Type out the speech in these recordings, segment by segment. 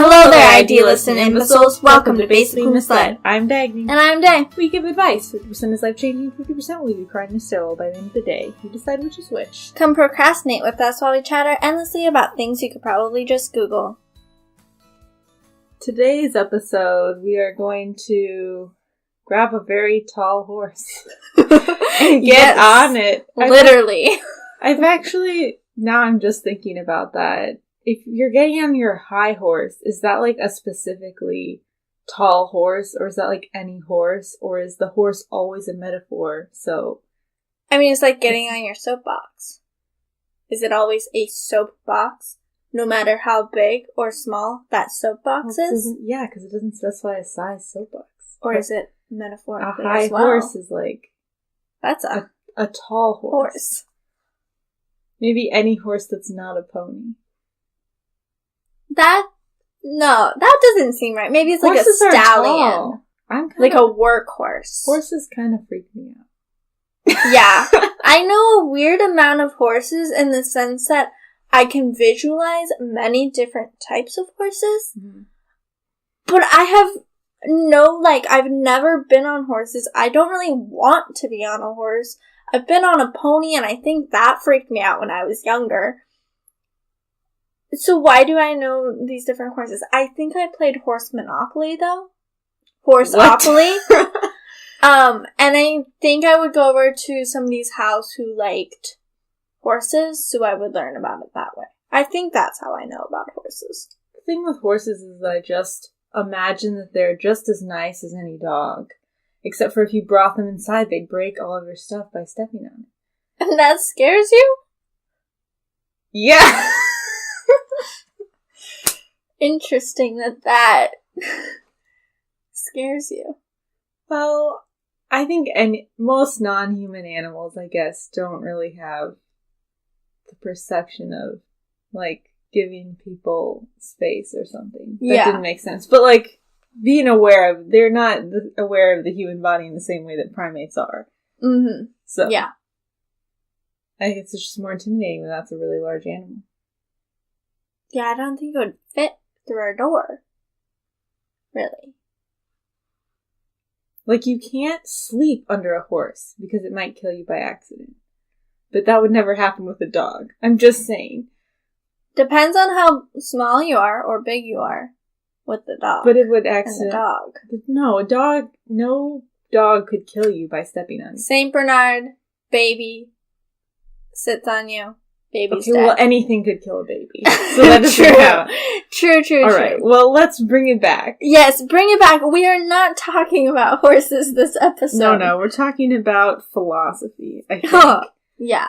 Hello there, idealists and imbeciles. Welcome to Basically Misled. I'm Dagny. And I'm Day. We give advice. 50% is life-changing, 50% will leave you crying hysterical by the end of the day. You decide which is which. Come procrastinate with us while we chatter endlessly about things you could probably just Google. Today's episode, we are going to grab a very tall horse and get on it. Literally. I've actually, now I'm just thinking about that. If you're getting on your high horse, is that like a specifically tall horse, or is that like any horse, or is the horse always a metaphor? So, I mean, it's like getting on your soapbox. Is it always a soapbox? No matter how big or small that soapbox is? Yeah, because it doesn't specify a size soapbox. Or is it metaphorically a high as well? horse is like... That's a tall horse. Maybe any horse that's not a pony. That doesn't seem right. Maybe it's like Horses a stallion. Like a workhorse. Horses kind of freak me out. Yeah. I know a weird amount of horses in the sense that I can visualize many different types of horses. Mm-hmm. But I have I've never been on horses. I don't really want to be on a horse. I've been on a pony, and I think that freaked me out when I was younger. So why do I know these different horses? I think I played Horse Monopoly, though. Horseopoly. And I think I would go over to somebody's house who liked horses, so I would learn about it that way. I think that's how I know about horses. The thing with horses is that I just imagine that they're just as nice as any dog. Except for if you brought them inside, they'd break all of your stuff by stepping on it. And that scares you? Yeah! Interesting that scares you. Well, I think most non-human animals, I guess, don't really have the perception of, like, giving people space or something. That didn't make sense. But, like, being aware they're not aware of the human body in the same way that primates are. Mm-hmm. So, yeah. I think it's just more intimidating when that's a really large animal. Yeah, I don't think it would fit through a door. Really. Like, you can't sleep under a horse because it might kill you by accident. But that would never happen with a dog. I'm just saying. Depends on how small you are or big you are with the dog. But it would accident. Dog. No dog could kill you by stepping on you. Saint Bernard, baby, sits on you. Baby's dead. Well, anything could kill a baby. So that doesn't count. True. All right, well, let's bring it back. Yes, bring it back. We are not talking about horses this episode. No, we're talking about philosophy, I think. Yeah.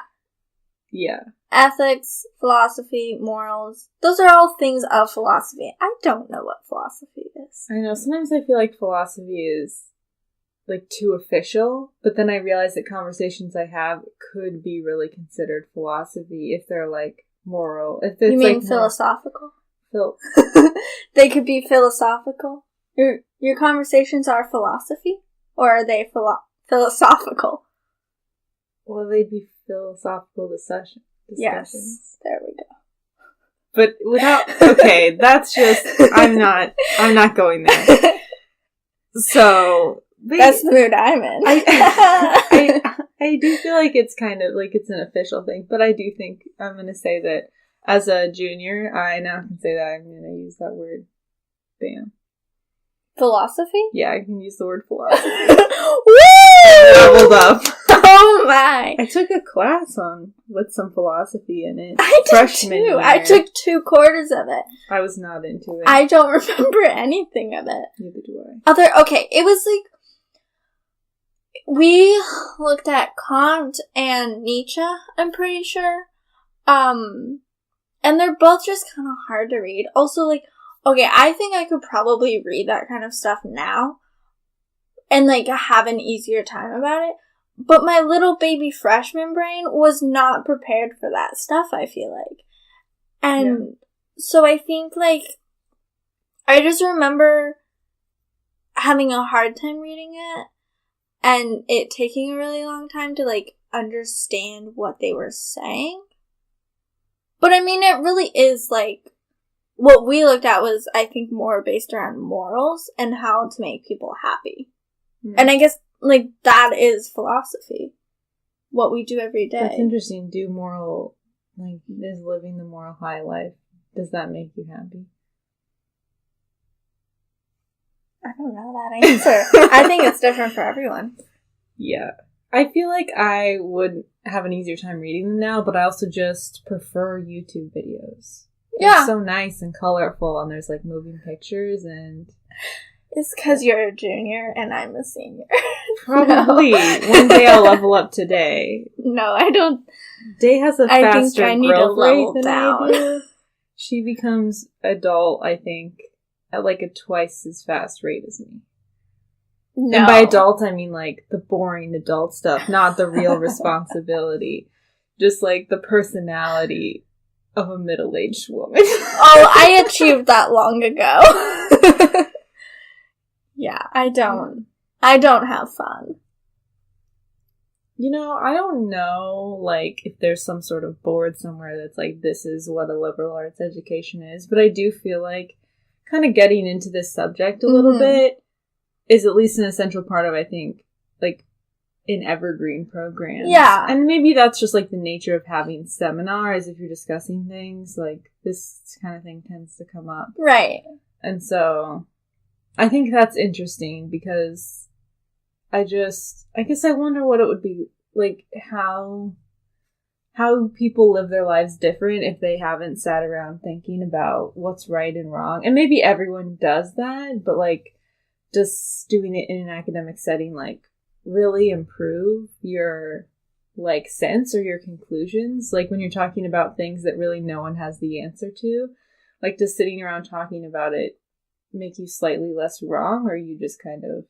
Yeah. Ethics, philosophy, morals. Those are all things of philosophy. I don't know what philosophy is. I know, sometimes I feel like philosophy is, like, too official, but then I realize that conversations I have could be really considered philosophy if they're, like, moral. If it's, you mean like, philosophical? They could be philosophical? Your conversations are philosophy? Or are they philosophical? Well, they'd be philosophical discussions. Yes, there we go. But without... Okay, that's just... I'm not going there. So... That's the mood I'm in. I do feel like it's kind of like it's an official thing, but I do think I'm going to say that as a junior, I now can say that I'm going to use that word. Bam. Philosophy? Yeah, I can use the word philosophy. Woo! Leveled up. Oh my! I took a class with some philosophy in it. I did too. I took 2 quarters of it. I was not into it. I don't remember anything of it. Neither do I. Okay, it was like we looked at Kant and Nietzsche, I'm pretty sure. And they're both just kind of hard to read. Also, like, okay, I think I could probably read that kind of stuff now and, like, have an easier time about it. But my little baby freshman brain was not prepared for that stuff, I feel like. And so I think, like, I just remember having a hard time reading it. And it taking a really long time to, like, understand what they were saying. But I mean, it really is, like, what we looked at was, I think, more based around morals and how to make people happy. Mm. And I guess, like, that is philosophy. What we do every day. That's interesting. Is living the moral high life, does that make you happy? I don't know that answer. I think it's different for everyone. Yeah. I feel like I would have an easier time reading them now, but I also just prefer YouTube videos. Yeah. They're so nice and colorful, and there's, like, moving pictures, and... It's because you're a junior and I'm a senior. Probably. No. One day I'll level up to Day. No, I don't. Day has a faster growth rate than I do. She becomes adult, I think, at like a twice as fast rate as me. No. And by adult, I mean like the boring adult stuff, not the real responsibility. Just like the personality of a middle-aged woman. Oh, I achieved that long ago. Yeah, I don't have fun. You know, I don't know, like, if there's some sort of board somewhere that's like, this is what a liberal arts education is, but I do feel like kind of getting into this subject a little bit is at least an essential part of, I think, like, an evergreen program. Yeah. And maybe that's just, like, the nature of having seminars, if you're discussing things, like, this kind of thing tends to come up. Right. And so... I think that's interesting because I guess I wonder what it would be like, how people live their lives different if they haven't sat around thinking about what's right and wrong. And maybe everyone does that, but like, does doing it in an academic setting like really improve your like sense or your conclusions? Like when you're talking about things that really no one has the answer to, like does sitting around talking about it make you slightly less wrong, or you just kind of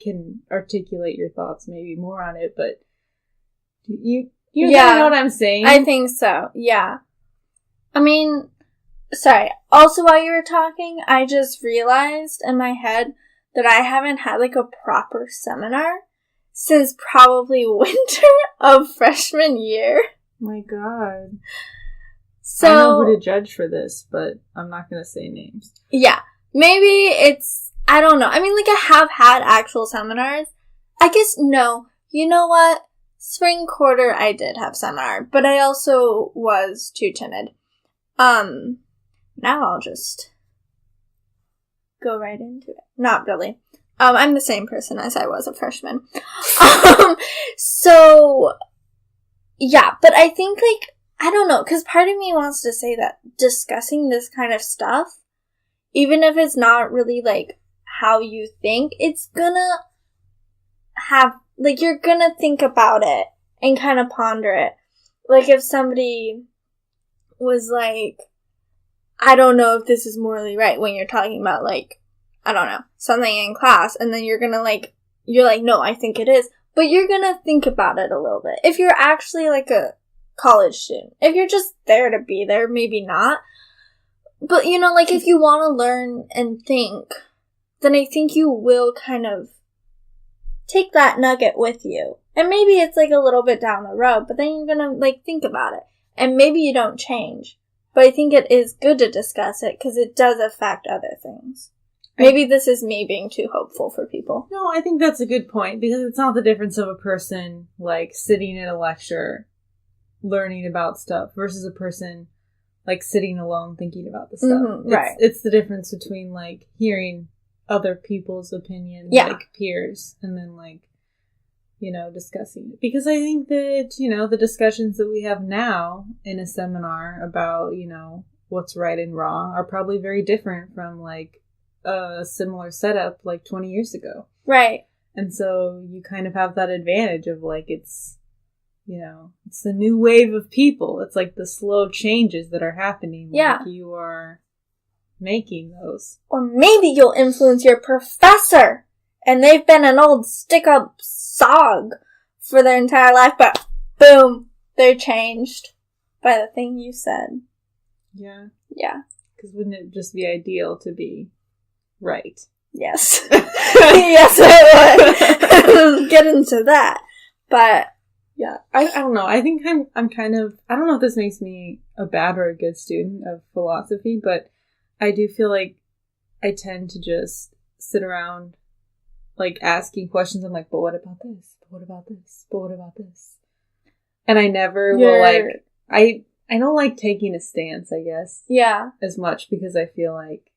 can articulate your thoughts maybe more on it? But you know what I'm saying? I think so, yeah. I mean, sorry, also while you were talking, I just realized in my head that I haven't had like a proper seminar since probably winter of freshman year. My God. So, I know who to judge for this, but I'm not going to say names. Yeah. Maybe it's, I don't know. I mean, like, I have had actual seminars. I guess, no. You know what? Spring quarter, I did have seminar, but I also was too timid. Now I'll just go right into it. Not really. I'm the same person as I was a freshman. So, yeah, but I think, like, I don't know, because part of me wants to say that discussing this kind of stuff, even if it's not really, like, how you think, it's gonna have, like, you're gonna think about it and kind of ponder it. Like, if somebody was like, I don't know if this is morally right, when you're talking about, like, I don't know, something in class, and then you're gonna, like, you're like, no, I think it is, but you're gonna think about it a little bit. If you're actually, like, a college student. If you're just there to be there, maybe not. But, you know, like, if you want to learn and think, then I think you will kind of take that nugget with you. And maybe it's, like, a little bit down the road, but then you're gonna, like, think about it. And maybe you don't change. But I think it is good to discuss it, because it does affect other things. Maybe this is me being too hopeful for people. No, I think that's a good point, because it's not the difference of a person, like, sitting in a lecture learning about stuff versus a person like sitting alone thinking about the stuff. Right. It's the difference between like hearing other people's opinions, like peers, and then like, you know, discussing it. Because I think that, you know, the discussions that we have now in a seminar about, you know, what's right and wrong are probably very different from like a similar setup like 20 years ago. Right. And so you kind of have that advantage of like, it's, you know, it's the new wave of people. It's like the slow changes that are happening. Yeah. Like you are making those. Or maybe you'll influence your professor, and they've been an old stick-up sog for their entire life, but boom, they're changed by the thing you said. Yeah. Yeah. Because wouldn't it just be ideal to be right? Yes. Yes, it would. Get into that. But Yeah, I don't know. I think I'm kind of, I don't know if this makes me a bad or a good student of philosophy, but I do feel like I tend to just sit around, like, asking questions. I'm like, but what about this? But what about this? But what about this? And I never will, like, I don't like taking a stance, I guess. Yeah. As much, because I feel like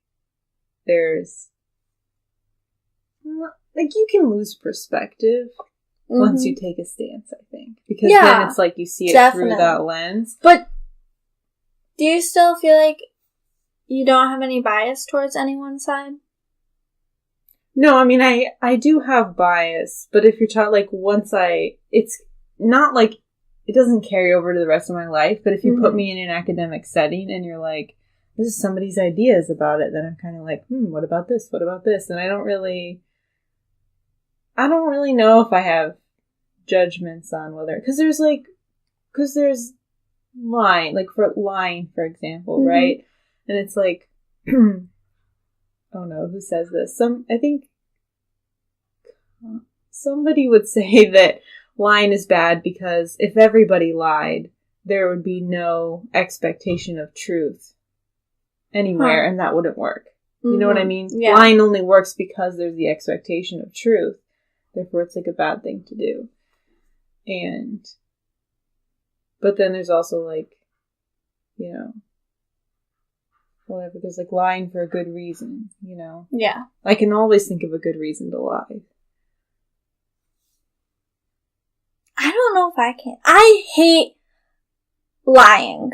there's, like, you can lose perspective once you take a stance, I think. Because then it's like you see it through that lens. But do you still feel like you don't have any bias towards any one side? No, I mean, I do have bias, but if you're taught, like, it's not like, it doesn't carry over to the rest of my life, but if you put me in an academic setting and you're like, this is somebody's ideas about it, then I'm kind of like, what about this? What about this? And I don't really know if I have judgments on whether, because there's lying, like, for lying, for example, right? And it's like, oh no, who says this? I think somebody would say that lying is bad because if everybody lied, there would be no expectation of truth anywhere, and that wouldn't work. You know what I mean? Yeah. Lying only works because there's the expectation of truth. Therefore, it's like a bad thing to do. But then there's also, like, you know, whatever, there's, like, lying for a good reason, you know? Yeah. I can always think of a good reason to lie. I don't know if I can. I hate lying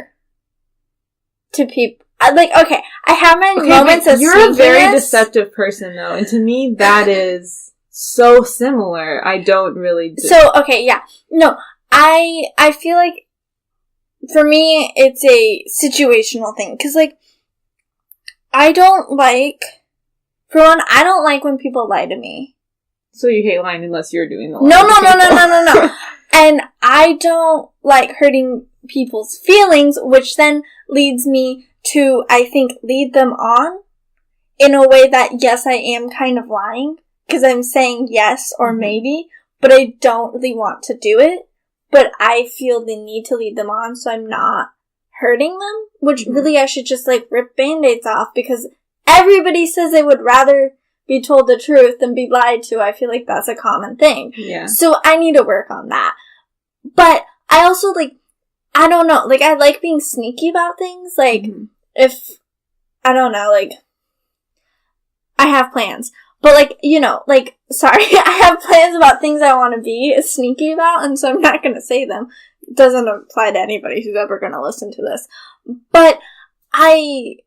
to people. Okay, I have my moments of you're a very deceptive person, though, and to me, that is so similar. I don't really do. So, okay, yeah. No, I feel like, for me, it's a situational thing. Because, like, I don't like when people lie to me. So you hate lying unless you're doing the lying. No. And I don't like hurting people's feelings, which then leads me to, I think, lead them on in a way that, yes, I am kind of lying, because I'm saying yes or maybe, but I don't really want to do it. But I feel the need to lead them on, so I'm not hurting them, which really I should just, like, rip Band-Aids off, because everybody says they would rather be told the truth than be lied to. I feel like that's a common thing. Yeah. So I need to work on that. But I also, like, I don't know, like, I like being sneaky about things. Like, if, I don't know, like, I have plans. But, like, you know, like, sorry, I have plans about things I want to be sneaky about, and so I'm not going to say them. It doesn't apply to anybody who's ever going to listen to this. But I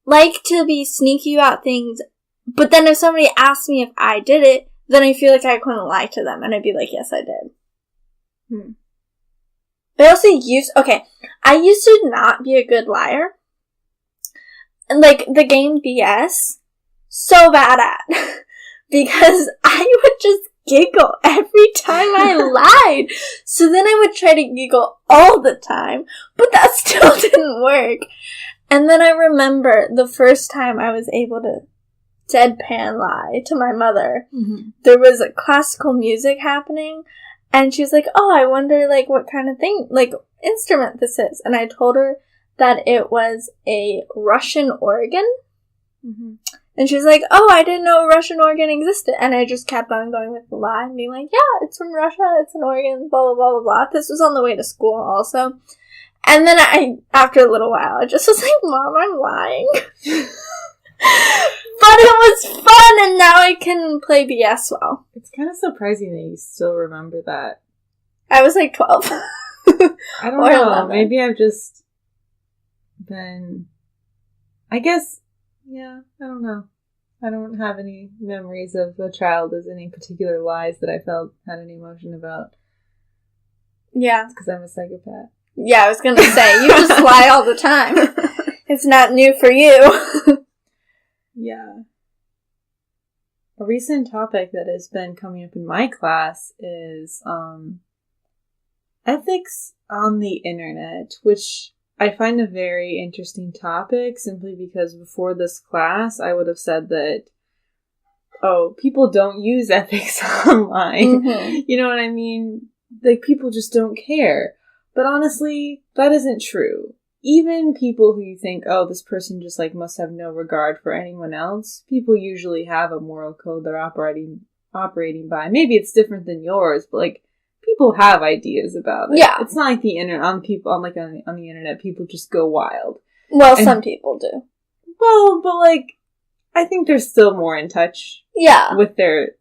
like to be sneaky about things, but then if somebody asks me if I did it, then I feel like I couldn't lie to them, and I'd be like, yes, I did. But I also I used to not be a good liar. And, like, the game BS, so bad at. Because I would just giggle every time I lied. So then I would try to giggle all the time, but that still didn't work. And then I remember the first time I was able to deadpan lie to my mother. There was a classical music happening, and she was like, oh, I wonder, like, what kind of thing, like, instrument this is. And I told her that it was a Russian organ. And she was like, oh, I didn't know a Russian organ existed. And I just kept on going with the lie and being like, yeah, it's from Russia, it's an organ, blah, blah, blah, blah, blah. This was on the way to school also. And then after a little while, I just was like, Mom, I'm lying. But it was fun, and now I can play BS well. It's kind of surprising that you still remember that. I was like 12. I don't know. 11. Maybe I've just been... I guess... Yeah, I don't know. I don't have any memories of a child as any particular lies that I had any emotion about. Yeah. It's because I'm a psychopath. Yeah, I was going to say, you just lie all the time. It's not new for you. Yeah. A recent topic that has been coming up in my class is ethics on the internet, which I find a very interesting topic simply because before this class I would have said that, oh, people don't use ethics online. You know what I mean? like, people just don't care. But honestly, that isn't true. Even people who you think, oh, this person just, like, must have no regard for anyone else, people usually have a moral code they're operating by. Maybe it's different than yours, but, like, people have ideas about it. Yeah. It's not like the internet, on the internet, people just go wild. Well, some people do. Well, but, like, I think they're still more in touch. Yeah. With their,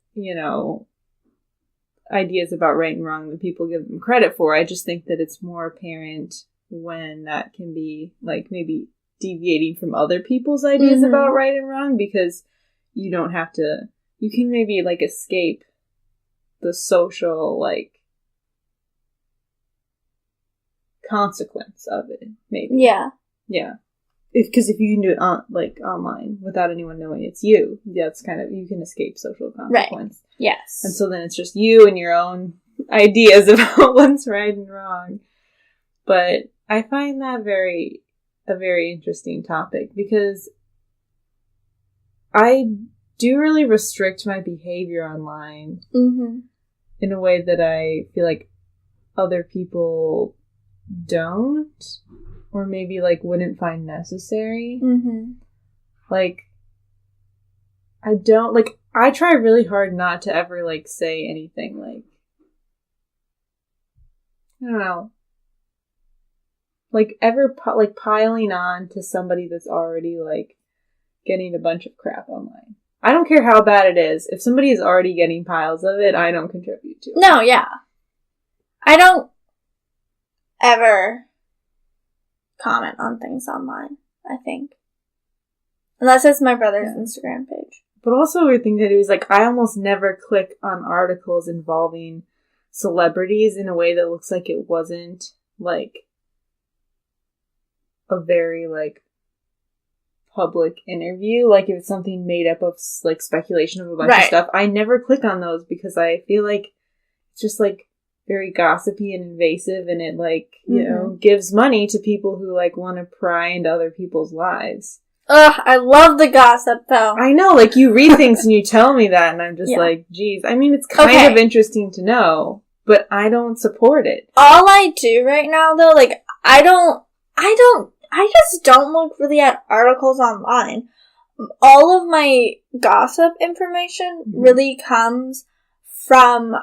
ideas about right and wrong than people give them credit for. I just think that it's more apparent when that can be, like, maybe deviating from other people's ideas about right and wrong, because you don't have to, you can maybe, like, escape the social, like, consequence of it, maybe. Yeah. Yeah. Because if you can do it online without anyone knowing it's you, that's kind of, you can escape social consequence. Right. Yes. And so then it's just you and your own ideas about what's right and wrong. But I find that a very interesting topic, because I do really restrict my behavior online in a way that I feel like other people don't, or maybe, like, wouldn't find necessary. Like, I don't, like, I try really hard not to ever, like, say anything, like, I don't know, like, ever, piling on to somebody that's already, like, getting a bunch of crap online. I don't care how bad it is. If somebody is already getting piles of it, I don't contribute to it. No, yeah. I don't ever comment on things online, I think. Unless it's my brother's Instagram page. But also a weird thing to do is, like, I almost never click on articles involving celebrities in a way that looks like it wasn't, like, a very, like, public interview. Like, if it's something made up of, like, speculation of a bunch of stuff, I never click on those because I feel like it's just, like, very gossipy and invasive, and it, like, you know, gives money to people who, like, want to pry into other people's lives. Ugh, I love the gossip, though. I know, like, you read things and you tell me that, and I'm just like, geez. I mean, it's kind of interesting to know, but I don't support it. All I do right now, though, like, I just don't look really at articles online. All of my gossip information really comes from,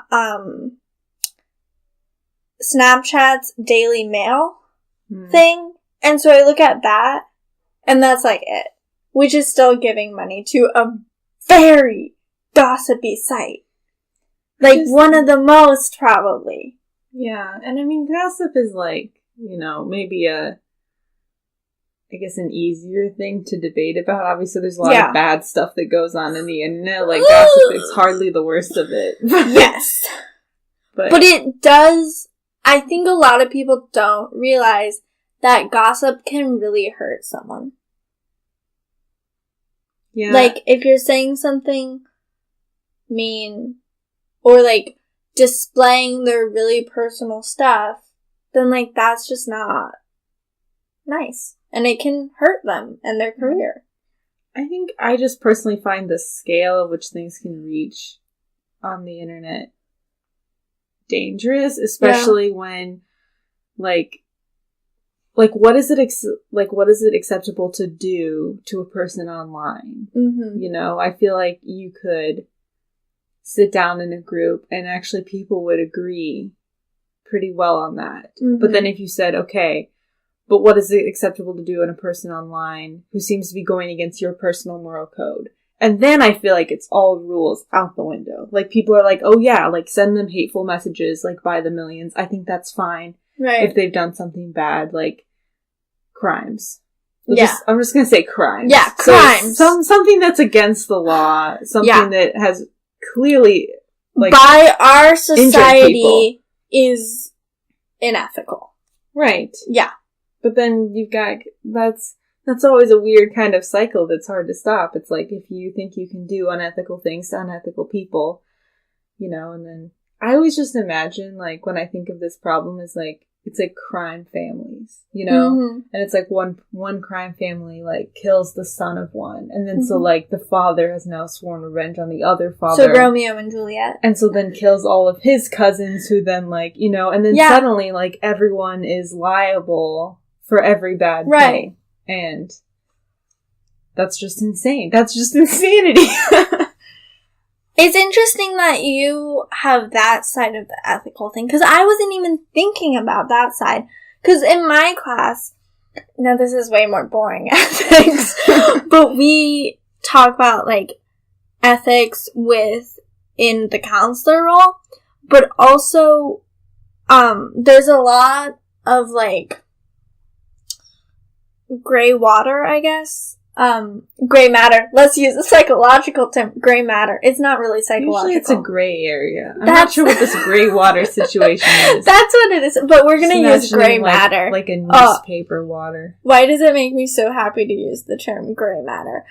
Snapchat's Daily Mail thing. And so I look at that, and that's, like, it. Which is still giving money to a very gossipy site. Like, one of the most, probably. Yeah, and I mean, gossip is, like, you know, maybe I guess an easier thing to debate about. Obviously, there's a lot of bad stuff that goes on in the internet. Like, gossip is hardly the worst of it. Yes. But it does, I think a lot of people don't realize that gossip can really hurt someone. Yeah. Like, if you're saying something mean, or, like, displaying their really personal stuff, then, like, that's just not nice. And it can hurt them and their career. I think I just personally find the scale of which things can reach on the internet dangerous, especially when, like, what is it acceptable to do to a person online? You know, I feel like you could sit down in a group and actually people would agree pretty well on that. But then if you said, okay, but what is it acceptable to do in a person online who seems to be going against your personal moral code? And then I feel like it's all rules out the window. Like, people are like, oh yeah, like, send them hateful messages, like, by the millions. I think that's fine. Right. If they've done something bad, like, crimes. I'm just gonna say crimes. Yeah, crimes. So something that's against the law. Something that has clearly, like, by our society is unethical. Right. Yeah. But then you've got, that's always a weird kind of cycle that's hard to stop. It's like, if you think you can do unethical things to unethical people, you know, and then I always just imagine, like, when I think of this problem, is like, it's like crime families, you know? Mm-hmm. And it's like one crime family like kills the son of one. And then so like the father has now sworn revenge on the other father. So Romeo and Juliet. And so then kills all of his cousins who then like, you know, and then suddenly like everyone is liable for every bad thing. And that's just insane. That's just insanity. It's interesting that you have that side of the ethical thing, because I wasn't even thinking about that side. Because in my class, now this is way more boring ethics, but we talk about, like, ethics in the counselor role, but also, there's a lot of, like, gray water, I guess. Gray matter. Let's use a psychological term. Gray matter. It's not really psychological. Usually it's a gray area. I'm not sure what this gray water situation is. That's what it is. But we're going to use gray matter. Like a newspaper water. Why does it make me so happy to use the term gray matter?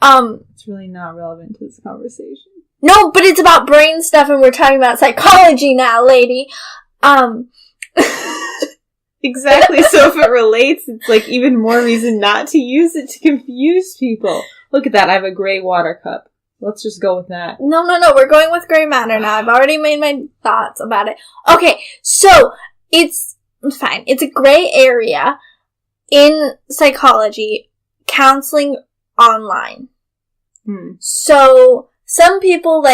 It's really not relevant to this conversation. No, but it's about brain stuff and we're talking about psychology now, lady. Exactly, so if it relates, it's like even more reason not to use it to confuse people. Look at that, I have a gray water cup. Let's just go with that. No, we're going with gray matter now. I've already made my thoughts about it. Okay, so it's fine. It's a gray area in psychology, counseling online. So some people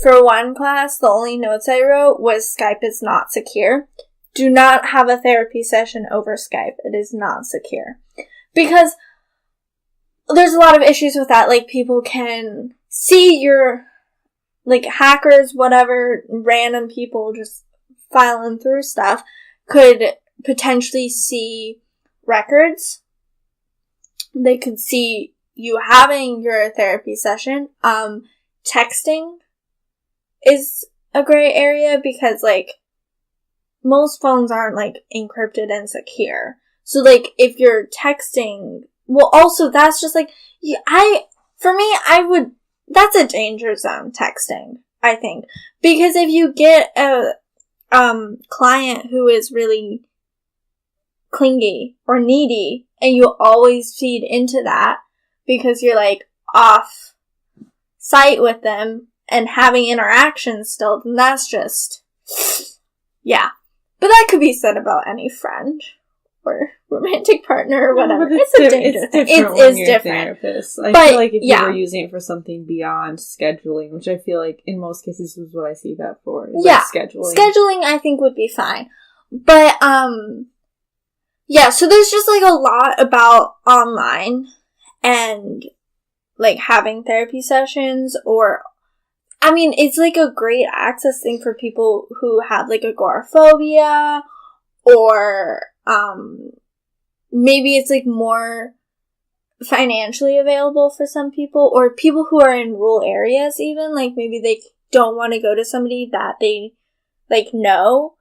for one class, the only notes I wrote was Skype is not secure. Do not have a therapy session over Skype. It is not secure. Because there's a lot of issues with that. Like, people can see your, like, hackers, whatever, random people just filing through stuff, could potentially see records. They could see you having your therapy session. Texting is a gray area because, like, most phones aren't, like, encrypted and secure. So, like, if you're texting, well, also, that's just, like, that's a danger zone, texting, I think. Because if you get a, client who is really clingy or needy, and you always feed into that, because you're, like, off site with them, and having interactions still, then that's just, yeah. But that could be said about any friend or romantic partner or whatever. No, it's a danger thing. It is different. Therapist. I feel like if you were using it for something beyond scheduling, which I feel like in most cases is what I see that for. Like scheduling. Scheduling I think would be fine. But, so there's just, like, a lot about online and, like, having therapy sessions it's, like, a great access thing for people who have, like, agoraphobia, or, maybe it's, like, more financially available for some people, or people who are in rural areas even, like, maybe they don't want to go to somebody that they, like, know,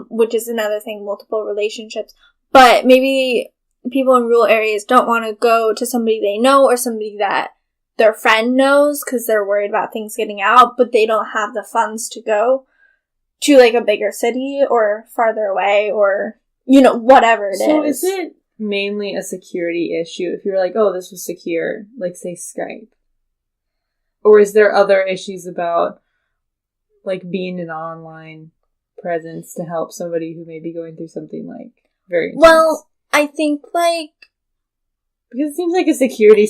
which is another thing, multiple relationships, but maybe people in rural areas don't want to go to somebody they know, or somebody that their friend knows, because they're worried about things getting out, but they don't have the funds to go to, like, a bigger city or farther away, or, whatever it is. So is it mainly a security issue if you're like, oh, this was secure, like, say, Skype? Or is there other issues about, like, being an online presence to help somebody who may be going through something, like, very intense? Well, I think, like, because it seems like a security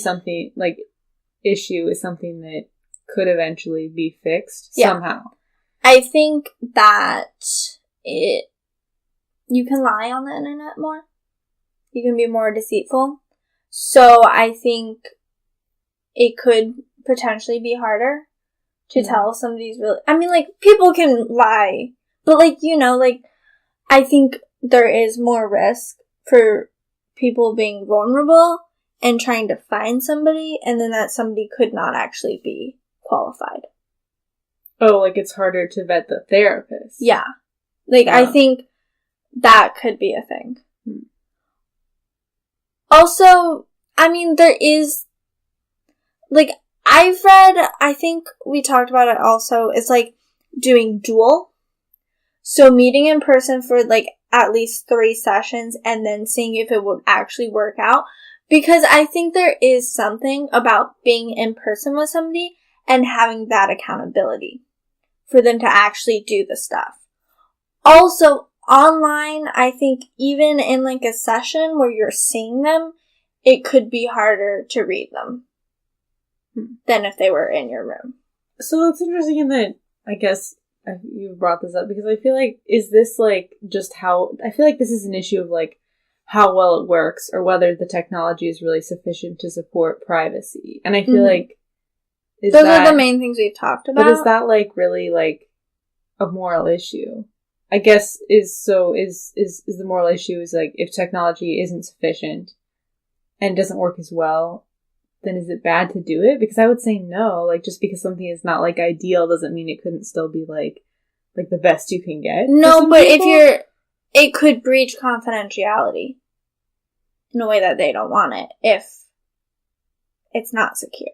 issue is something that could eventually be fixed somehow. I think that you can lie on the internet more. You can be more deceitful. So I think it could potentially be harder to tell somebody's really, people can lie, but, I think there is more risk for people being vulnerable and trying to find somebody, and then that somebody could not actually be qualified. Oh, like, it's harder to vet the therapist. Yeah. I think that could be a thing. Also, there is, I've read, I think we talked about it also, it's, doing Dual. So meeting in person for like at least 3 sessions and then seeing if it would actually work out. Because I think there is something about being in person with somebody and having that accountability for them to actually do the stuff. Also, online, I think even in like a session where you're seeing them, it could be harder to read them than if they were in your room. So it's interesting in that, I guess, you brought this up because I feel like, is this like just how, I feel like this is an issue of like how well it works or whether the technology is really sufficient to support privacy. And I feel like, those are the main things we've talked about. But is that like really like a moral issue? I guess is the moral issue is like if technology isn't sufficient and doesn't work as well, then is it bad to do it? Because I would say no. Like just because something is not like ideal doesn't mean it couldn't still be like the best you can get. No, but it could breach confidentiality in a way that they don't want it if it's not secure.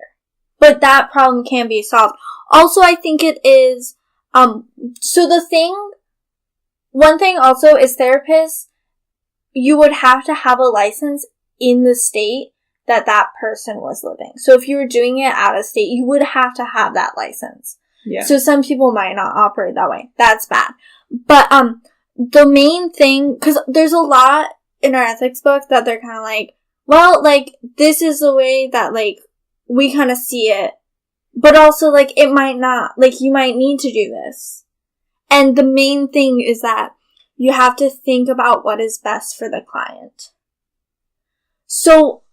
But that problem can be solved. Also, I think it is, one thing also is therapists, you would have to have a license in the state that person was living. So if you were doing it out of state, you would have to have that license. Yeah. So some people might not operate that way. That's bad. But, the main thing, cause there's a lot in our ethics book that they're kind of like, well, like, this is the way that, like, we kind of see it. But also, like, it might not, like, you might need to do this. And the main thing is that you have to think about what is best for the client. So,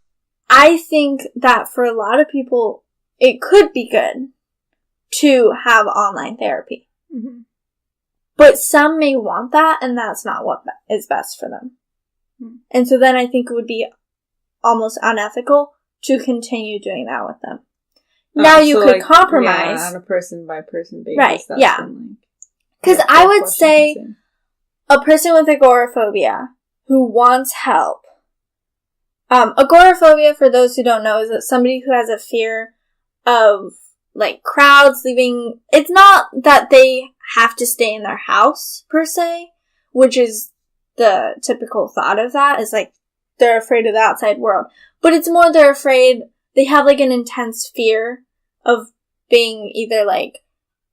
I think that for a lot of people, it could be good to have online therapy. Mm-hmm. But some may want that, and that's not what is best for them. Mm-hmm. And so then I think it would be almost unethical to continue doing that with them. Now you could compromise. Yeah, on a person-by-person basis. Right, yeah. Because I would say a person with agoraphobia who wants help. Agoraphobia, for those who don't know, is that somebody who has a fear of, like, crowds leaving. It's not that they have to stay in their house, per se, which is the typical thought of that, is, like, they're afraid of the outside world. But it's more they're afraid, they have, like, an intense fear of being either, like,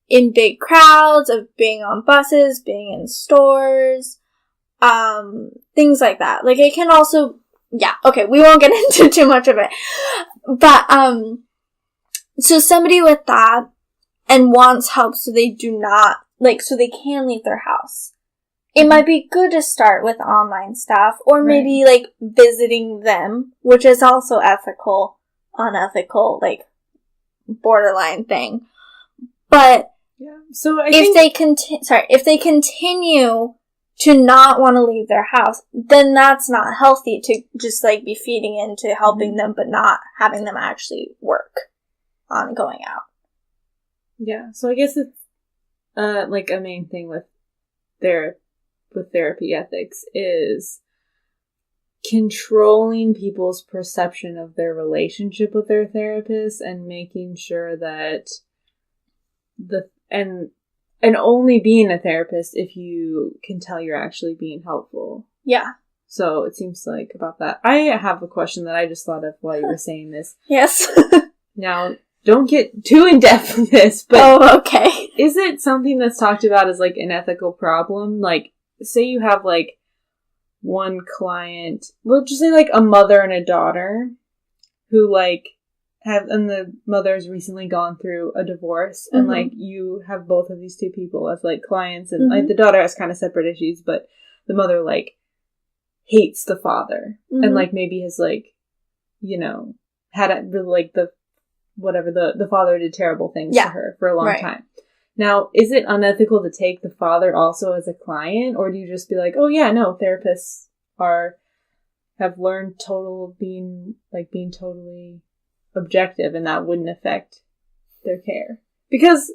in big crowds, of being on buses, being in stores, things like that. Like, it can also, yeah, okay, we won't get into too much of it. But, so somebody with that and wants help so they do not, like, so they can leave their house. It might be good to start with online stuff, or maybe, like, visiting them, which is also ethical, unethical, like, borderline thing. But, yeah. So if they continue to not want to leave their house, then that's not healthy to just, like, be feeding into helping them, but not having them actually work on going out. Yeah, so I guess it's, like, a main thing with therapy ethics is controlling people's perception of their relationship with their therapist and making sure that and only being a therapist if you can tell you're actually being helpful. Yeah. So it seems like about that. I have a question that I just thought of while you were saying this. Yes. Now, don't get too in-depth with this, but... Oh, okay. Is it something that's talked about as, like, an ethical problem? Like, say you have, like, one client, we'll just say, like, a mother and a daughter who, like, and the mother's recently gone through a divorce, and, like, you have both of these two people as, like, clients, and, like, the daughter has kind of separate issues, but the mother, like, hates the father, and, like, maybe has, like, you know, had like, the father did terrible things to her for a long time. Now, is it unethical to take the father also as a client, or do you just be like, oh yeah, no, therapists have learned being totally objective, and that wouldn't affect their care? Because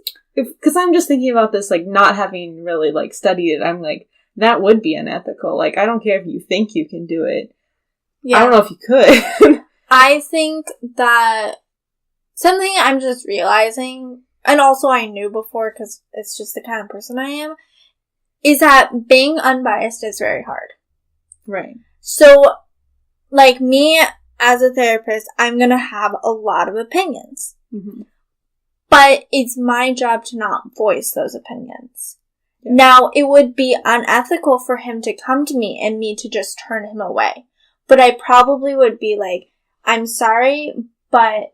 I'm just thinking about this, like, not having really, like, studied it, I'm like, that would be unethical. Like, I don't care if you think you can do it. Yeah. I don't know if you could. I think that something I'm just realizing, and also I knew before because it's just the kind of person I am, is that being unbiased is very hard. Right. So, like, me as a therapist, I'm gonna have a lot of opinions. Mm-hmm. But it's my job to not voice those opinions. Yeah. Now, it would be unethical for him to come to me and me to just turn him away. But I probably would be like, I'm sorry, but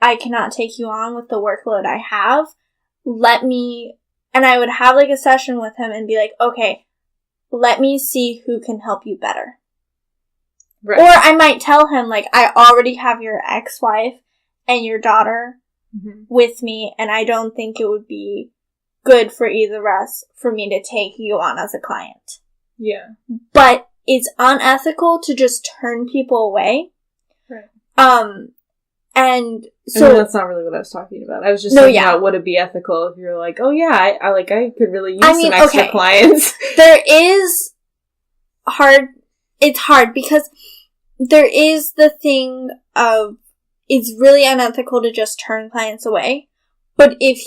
I cannot take you on with the workload I have. And I would have like a session with him and be like, okay, let me see who can help you better. Right. Or I might tell him, like, I already have your ex-wife and your daughter with me, and I don't think it would be good for either of us for me to take you on as a client. Yeah. But it's unethical to just turn people away. Right. And so... that's not really what I was talking about. I was just thinking about would it be ethical if you're like, oh yeah, I could really use some extra clients. There is it's hard because there is the thing of it's really unethical to just turn clients away. But if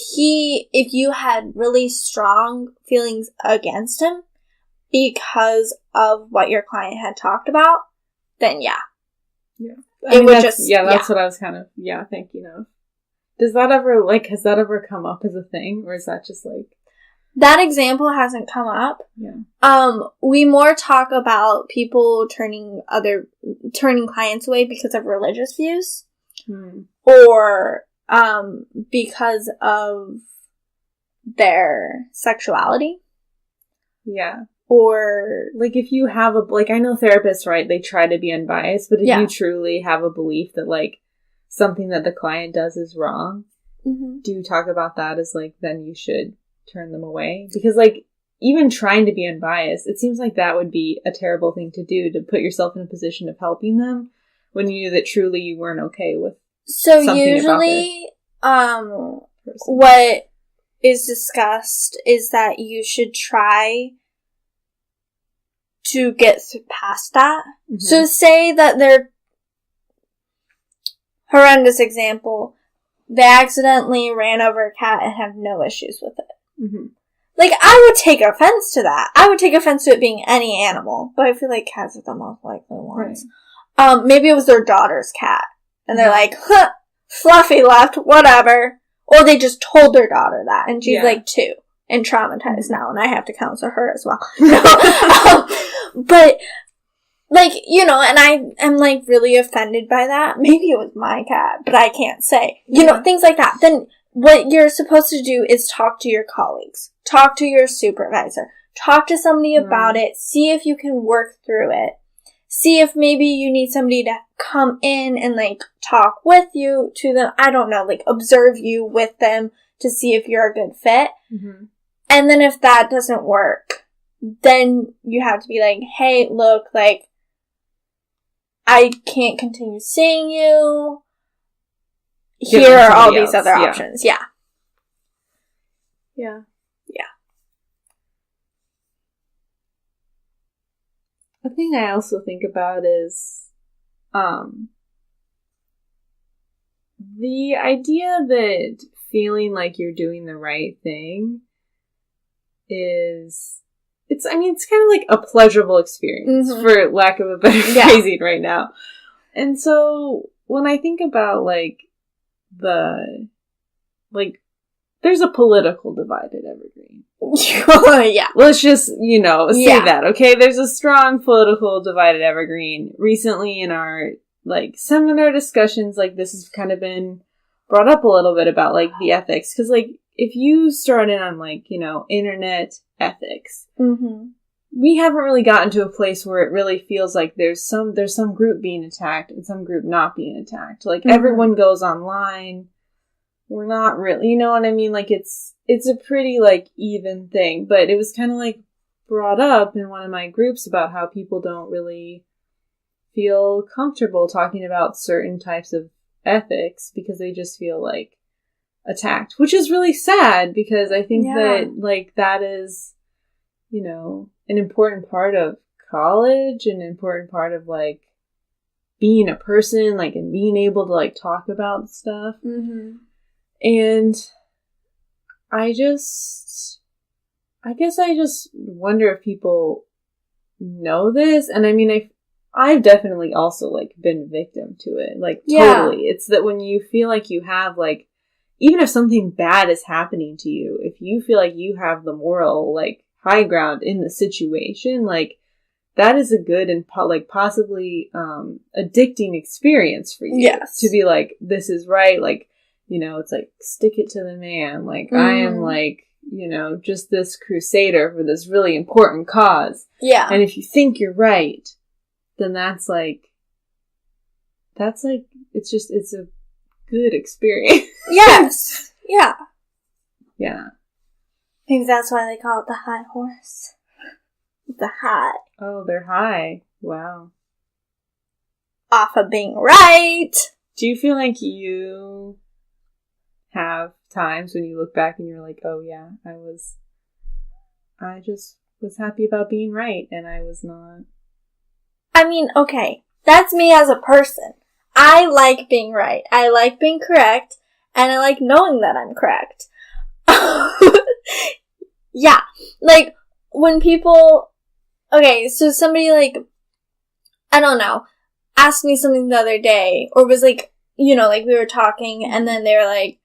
you had really strong feelings against him because of what your client had talked about, then yeah. Yeah. That's what I was kind of, thinking of. Does that ever, has that ever come up as a thing? Or is that just that example hasn't come up. Yeah. We more talk about people turning clients away because of religious views. Or, because of their sexuality. Yeah. Or... if you have I know therapists, right, they try to be unbiased, but if you truly have a belief that, something that the client does is wrong, do you talk about that as, then you should turn them away? Because, even trying to be unbiased, it seems like that would be a terrible thing to do, to put yourself in a position of helping them when you knew that truly you weren't okay with something usually, what is discussed is that you should try to get past that. Mm-hmm. So say that they're, horrendous example, they accidentally ran over a cat and have no issues with it. Mm-hmm. I would take offense to that. I would take offense to it being any animal, but I feel like cats are the most likely ones. Right. Maybe it was their daughter's cat, and they're like, huh, Fluffy left, whatever. Or they just told their daughter that, and she's 2 and traumatized now, and I have to counsel her as well. But, and I am, really offended by that. Maybe it was my cat, but I can't say. Things like that. Then what you're supposed to do is talk to your colleagues. Talk to your supervisor. Talk to somebody about it. See if you can work through it. See if maybe you need somebody to come in and, talk with you to them. I don't know, observe you with them to see if you're a good fit. Mm-hmm. And then if that doesn't work, then you have to be like, hey, look, I can't continue seeing you. Here are all these other options. Yeah. Yeah. Yeah. A thing I also think about is, the idea that feeling like you're doing the right thing it's kind of like a pleasurable experience, for lack of a better phrasing right now. And so when I think about there's a political divide at Evergreen. Yeah. Let's just, say that, okay? There's a strong political divide at Evergreen. Recently in our, seminar discussions, this has kind of been brought up a little bit about, the ethics. Because, if you start in on, internet ethics, we haven't really gotten to a place where it really feels like there's some group being attacked and some group not being attacked. Everyone goes online. We're not really, you know what I mean? It's a pretty, even thing. But it was kind of, brought up in one of my groups about how people don't really feel comfortable talking about certain types of ethics because they just feel, attacked. Which is really sad because I think that, that is, an important part of college, an important part of, being a person, and being able to, talk about stuff. Mm-hmm. And I just, I guess I just wonder if people know this. And I mean, I've definitely also, like, been victim to it. Like, totally. It's that when you feel like you have, like, even if something bad is happening to you, if you feel like you have the moral, like, high ground in the situation, like, that is a good and, like, possibly addicting experience for you. Yes. To be like, this is right. Like, you know, it's like, stick it to the man. Like, I am, like, you know, just this crusader for this really important cause. Yeah. And if you think you're right, then it's a good experience. Yes. Yeah. Yeah. Maybe that's why they call it the high horse. The high. Oh, they're high. Wow. Off of being right. Do you feel like you have times when you look back and you're like, oh yeah, I just was happy about being right and I was not. I mean, okay, that's me as a person. I like being right. I like being correct, and I like knowing that I'm correct. Yeah. Like, when people, okay, so somebody, like, I don't know, asked me something the other day, or was like, you know, like, we were talking, and then they were like,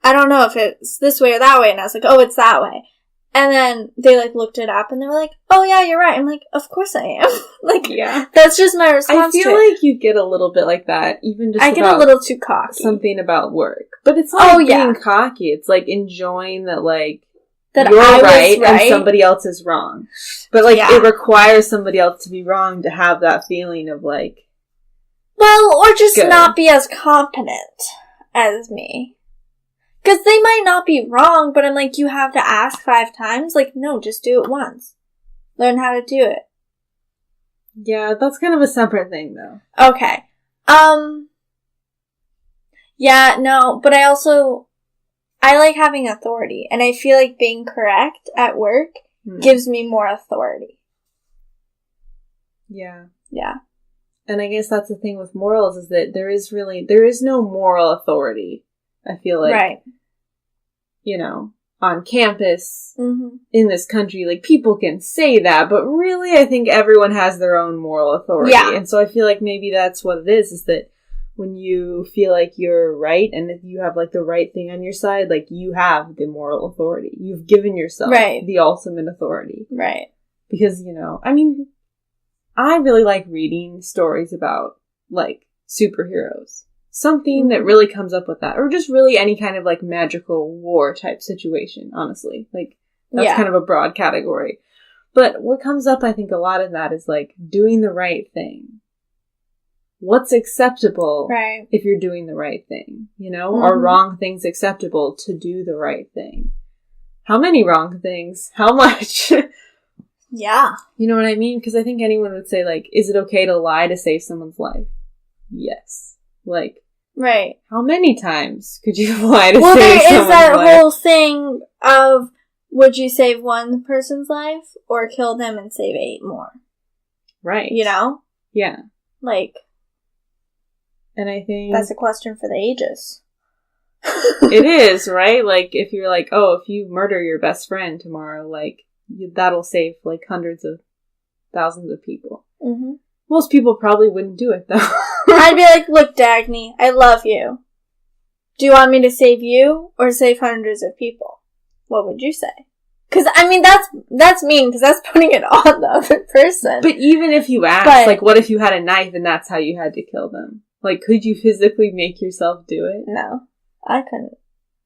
I don't know if it's this way or that way. And I was like, oh, it's that way. And then they, like, looked it up and they were like, oh, yeah, you're right. I'm like, of course I am. Like, yeah. That's just my response to it. I feel like you get a little bit like that, even just I get a little too cocky. Something about work. But it's not being cocky. It's, like, enjoying that, like, that you're right and somebody else is wrong. But, like, it requires somebody else to be wrong to have that feeling of, like... Well, or just not be as competent as me. Because they might not be wrong, but I'm like, you have to ask 5 times? Like, no, just do it once. Learn how to do it. Yeah, that's kind of a separate thing, though. Okay. Yeah, no, but I like having authority. And I feel like being correct at work gives me more authority. Yeah. Yeah. And I guess that's the thing with morals, is that there is no moral authority. I feel like, right. You know, on campus, in this country, like, people can say that, but really I think everyone has their own moral authority. Yeah. And so I feel like maybe that's what it is that when you feel like you're right and if you have, like, the right thing on your side, like, you have the moral authority. You've given yourself the ultimate authority. Right. Because, you know, I mean, I really like reading stories about, like, superheroes. Something that really comes up with that. Or just really any kind of, like, magical war type situation, honestly. Like, that's kind of a broad category. But what comes up, I think, a lot in that is, like, doing the right thing. What's acceptable if you're doing the right thing? You know? Are wrong things acceptable to do the right thing? How many wrong things? How much? Yeah. You know what I mean? Because I think anyone would say, like, is it okay to lie to save someone's life? Yes. Like, right. How many times could you lie to save someone's life? Well, there is that whole thing of, would you save one person's life or kill them and save 8 more? Right. You know? Yeah. Like. And I think that's a question for the ages. It is, right? Like, if you're like, oh, if you murder your best friend tomorrow, like, that'll save, like, hundreds of thousands of people. Mm-hmm. Most people probably wouldn't do it, though. I'd be like, look, Dagny, I love you. Do you want me to save you or save hundreds of people? What would you say? Because, I mean, that's mean, because that's putting it on the other person. But even if you asked, like, what if you had a knife and that's how you had to kill them? Like, could you physically make yourself do it? No, I couldn't.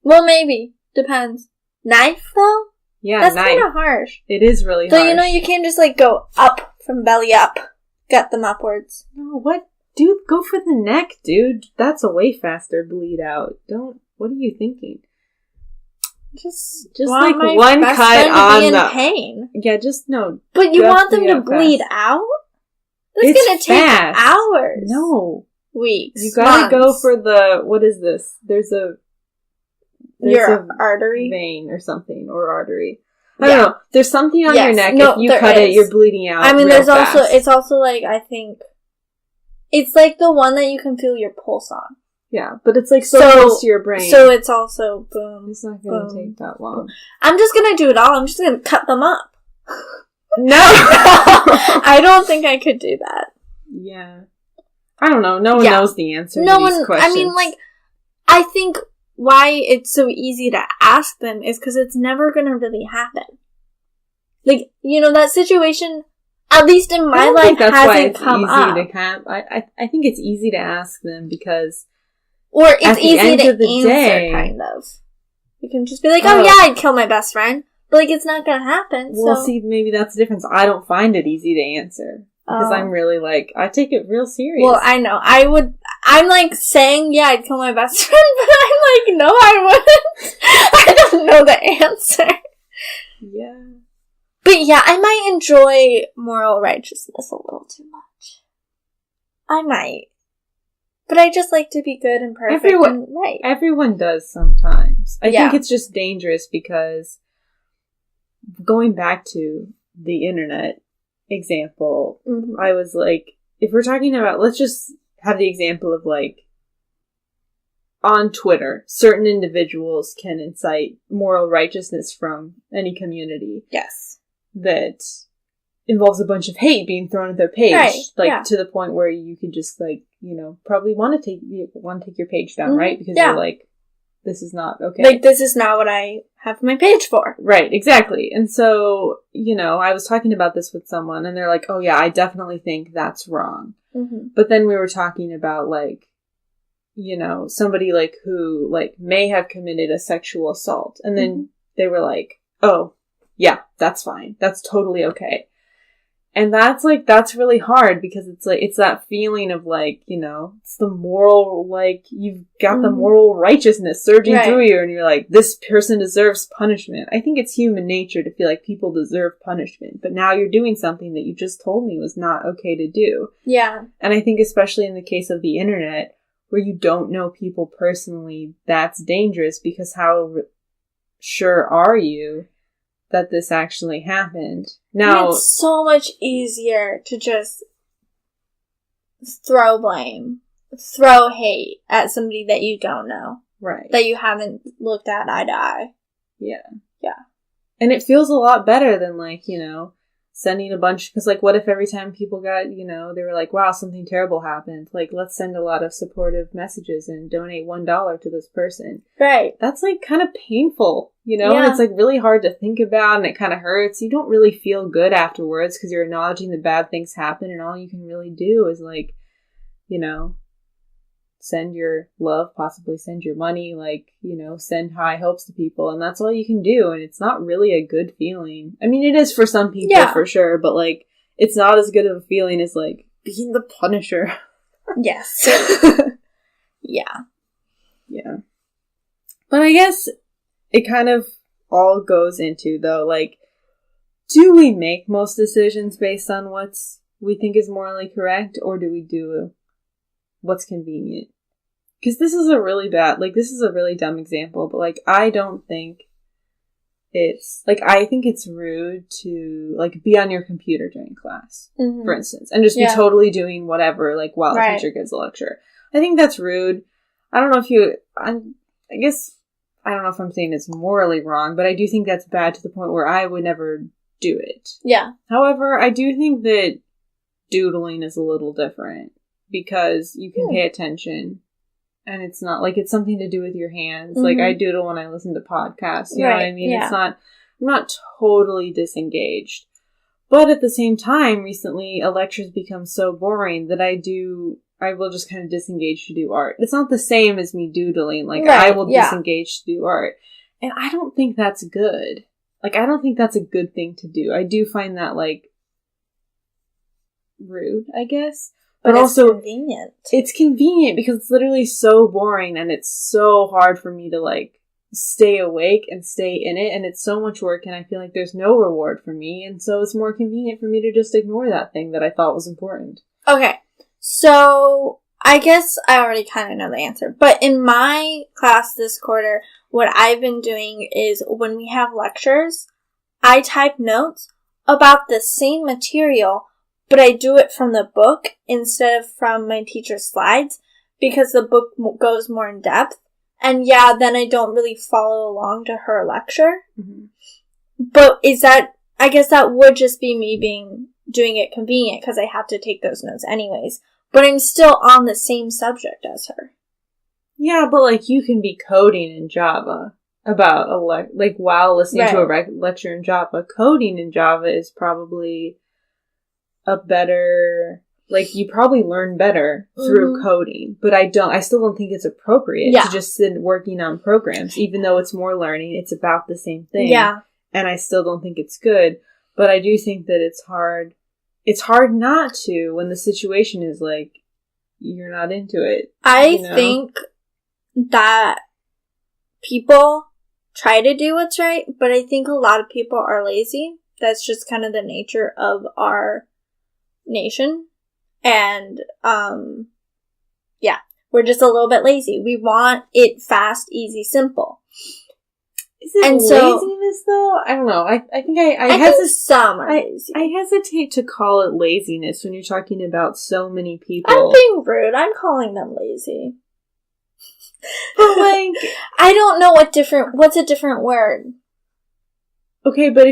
Well, maybe. Depends. Knife, though? Yeah, that's kind of harsh. It is really harsh. So, you know, you can't just, like, go up from belly up. Gut them upwards. No, what? Dude, go for the neck, dude. That's a way faster bleed out. What are you thinking? Just like one cut on the pain. Yeah, just no. But you want them to bleed out? That's gonna take hours. No. Weeks. You gotta go for the, what is this? There's your artery? Vein or something, or artery. I don't know. There's something on your neck. If you cut it, you're bleeding out. I mean, it's also like, I think, it's like the one that you can feel your pulse on. Yeah, but it's like so close to your brain. So it's also boom. It's not going to take that long. I'm just going to do it all. I'm just going to cut them up. No! I don't think I could do that. Yeah. I don't know. No one knows the answer to these questions. I mean, like, I think why it's so easy to ask them is because it's never going to really happen. Like, you know, that situation, at least in my life, hasn't come up. I think it's easy to ask them because... Or it's easy to answer, kind of. You can just be like, oh yeah, I'd kill my best friend. But, like, it's not gonna happen, Well, see, maybe that's the difference. I don't find it easy to answer. Because I'm really, like, I take it real serious. Well, I know. I'm, like, saying, yeah, I'd kill my best friend, but I'm like, no, I wouldn't. I don't know the answer. Yeah. But yeah, I might enjoy moral righteousness a little too much. I might. But I just like to be good and perfect and right. Everyone does sometimes. I think it's just dangerous because going back to the internet example, I was like, if we're talking about, let's just have the example of like, on Twitter, certain individuals can incite moral righteousness from any community. Yes. That involves a bunch of hate being thrown at their page, to the point where you could just like, you know, probably want to take your page down, right? Because you're like, this is not okay. Like, this is not what I have my page for. Right, exactly. And so, you know, I was talking about this with someone, and they're like, oh yeah, I definitely think that's wrong. Mm-hmm. But then we were talking about like, you know, somebody like who like may have committed a sexual assault, and then they were like, oh yeah, that's fine, that's totally okay. And that's really hard because it's like, it's that feeling of like, you know, it's the moral, like, you've got the moral righteousness surging through you and you're like, this person deserves punishment. I think it's human nature to feel like people deserve punishment, but now you're doing something that you just told me was not okay to do. Yeah. And I think especially in the case of the internet, where you don't know people personally, that's dangerous because how sure are you that this actually happened? Now, it's so much easier to just throw blame, throw hate at somebody that you don't know. Right. That you haven't looked at eye to eye. Yeah. Yeah. And it feels a lot better than, like, you know, sending a bunch, because, like, what if every time people got, you know, they were like, wow, something terrible happened. Like, let's send a lot of supportive messages and donate $1 to this person. Right. That's, like, kind of painful, you know? And it's, like, really hard to think about, and it kind of hurts. You don't really feel good afterwards because you're acknowledging the bad things happen, and all you can really do is, like, you know, send your love, possibly send your money, like, you know, send high hopes to people, and that's all you can do, and it's not really a good feeling. I mean, it is for some people, for sure, but, like, it's not as good of a feeling as, like, being the Punisher. Yes. Yeah. Yeah. But I guess it kind of all goes into, though, like, do we make most decisions based on what's we think is morally correct, or do we do what's convenient? Because this is a really dumb example, but, like, I don't think it's, like, I think it's rude to, like, be on your computer during class, for instance, and just be totally doing whatever, like, while the teacher gives a lecture. I think that's rude. I don't know if I guess, I don't know if I'm saying it's morally wrong, but I do think that's bad to the point where I would never do it. Yeah. However, I do think that doodling is a little different because you can pay attention. And it's not, like, it's something to do with your hands. Like, I doodle when I listen to podcasts, you know what I mean? Yeah. I'm not totally disengaged. But at the same time, recently, a lecture's become so boring that I will just kind of disengage to do art. It's not the same as me doodling. Like, I will disengage to do art. And I don't think that's good. Like, I don't think that's a good thing to do. I do find that, like, rude, I guess. But also, convenient. It's convenient because it's literally so boring and it's so hard for me to, like, stay awake and stay in it. And it's so much work and I feel like there's no reward for me. And so it's more convenient for me to just ignore that thing that I thought was important. Okay. So, I guess I already kind of know the answer. But in my class this quarter, what I've been doing is when we have lectures, I type notes about the same material, but I do it from the book instead of from my teacher's slides because the book goes more in depth. And yeah, then I don't really follow along to her lecture. Mm-hmm. But I guess that would just be me doing it convenient because I have to take those notes anyways. But I'm still on the same subject as her. Yeah, but, like, you can be coding in Java about while listening to a lecture in Java. Coding in Java is probably a better, like, you probably learn better through coding. But I still don't think it's appropriate to just sit working on programs. Even though it's more learning, it's about the same thing. Yeah. And I still don't think it's good. But I do think that it's hard. It's hard not to when the situation is, like, you're not into it. I think that people try to do what's right, but I think a lot of people are lazy. That's just kind of the nature of our nation. And, we're just a little bit lazy. We want it fast, easy, simple. Is it laziness, though? I don't know. I think I think some are lazy. I hesitate to call it laziness when you're talking about so many people. I'm being rude. I'm calling them lazy. But, like, I don't know what's a different word? Okay, but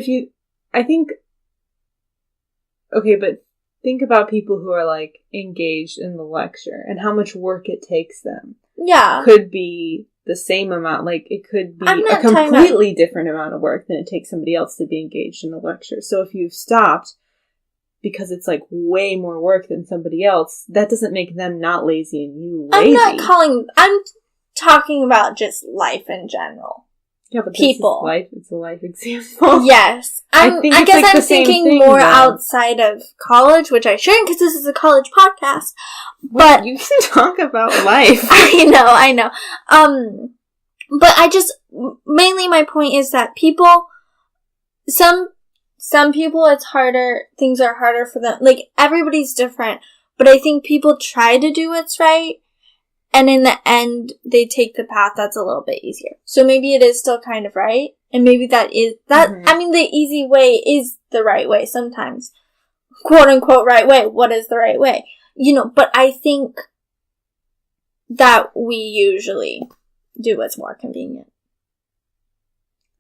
think about people who are, like, engaged in the lecture and how much work it takes them. Yeah. Could be the same amount, like, it could be a completely different amount of work than it takes somebody else to be engaged in the lecture. So if you've stopped because it's, like, way more work than somebody else, that doesn't make them not lazy and you lazy. I'm talking about just life in general. Yeah, but people. It's a life example. Yes. I guess like I'm thinking more outside of college, which I shouldn't because this is a college podcast. But you can talk about life. I know. But mainly my point is that people, some people it's harder, things are harder for them. Like, everybody's different. But I think people try to do what's right. And in the end, they take the path that's a little bit easier. So maybe it is still kind of right. And maybe the easy way is the right way sometimes. Quote unquote right way. What is the right way? But I think that we usually do what's more convenient.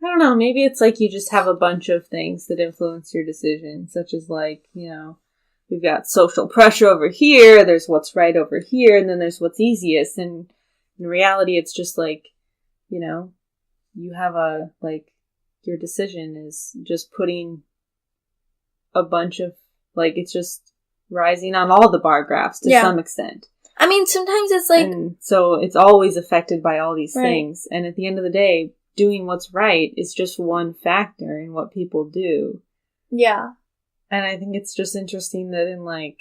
I don't know. Maybe it's like you just have a bunch of things that influence your decision, such as, like, we've got social pressure over here, there's what's right over here, and then there's what's easiest. And in reality, it's just like, you have your decision is just putting a bunch of, like, it's just rising on all the bar graphs to some extent. I mean, sometimes it's like... And so it's always affected by all these things. And at the end of the day, doing what's right is just one factor in what people do. Yeah. And I think it's just interesting that in, like,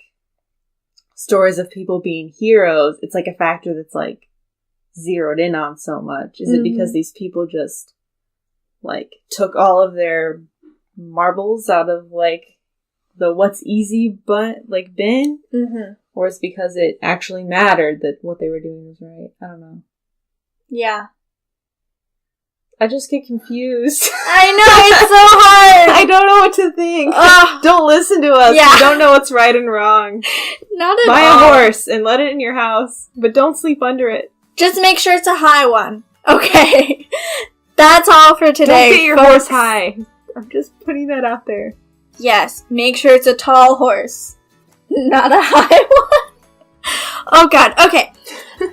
stories of people being heroes, it's, like, a factor that's, like, zeroed in on so much. Is it because these people just, like, took all of their marbles out of, like, the what's easy bin? Mm-hmm. Or is it because it actually mattered that what they were doing was right? I don't know. Yeah. I just get confused. I know, it's so hard. I don't know what to think. Don't listen to us. Yeah. You don't know what's right and wrong. Not at all. Buy a horse and let it in your house, but don't sleep under it. Just make sure it's a high one. Okay. That's all for today. Don't get your horse high. I'm just putting that out there. Yes, make sure it's a tall horse. Not a high one. Oh god, okay.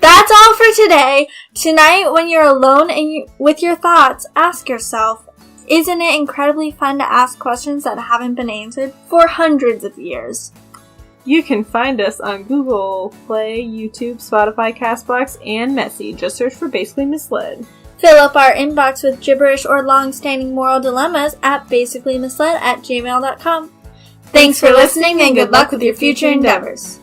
That's all for today. Tonight, when you're alone and with your thoughts, ask yourself, isn't it incredibly fun to ask questions that haven't been answered for hundreds of years? You can find us on Google Play, YouTube, Spotify, CastBox, and Messy. Just search for Basically Misled. Fill up our inbox with gibberish or long-standing moral dilemmas at basicallymisled@gmail.com. Thanks for listening and good luck with your future endeavors.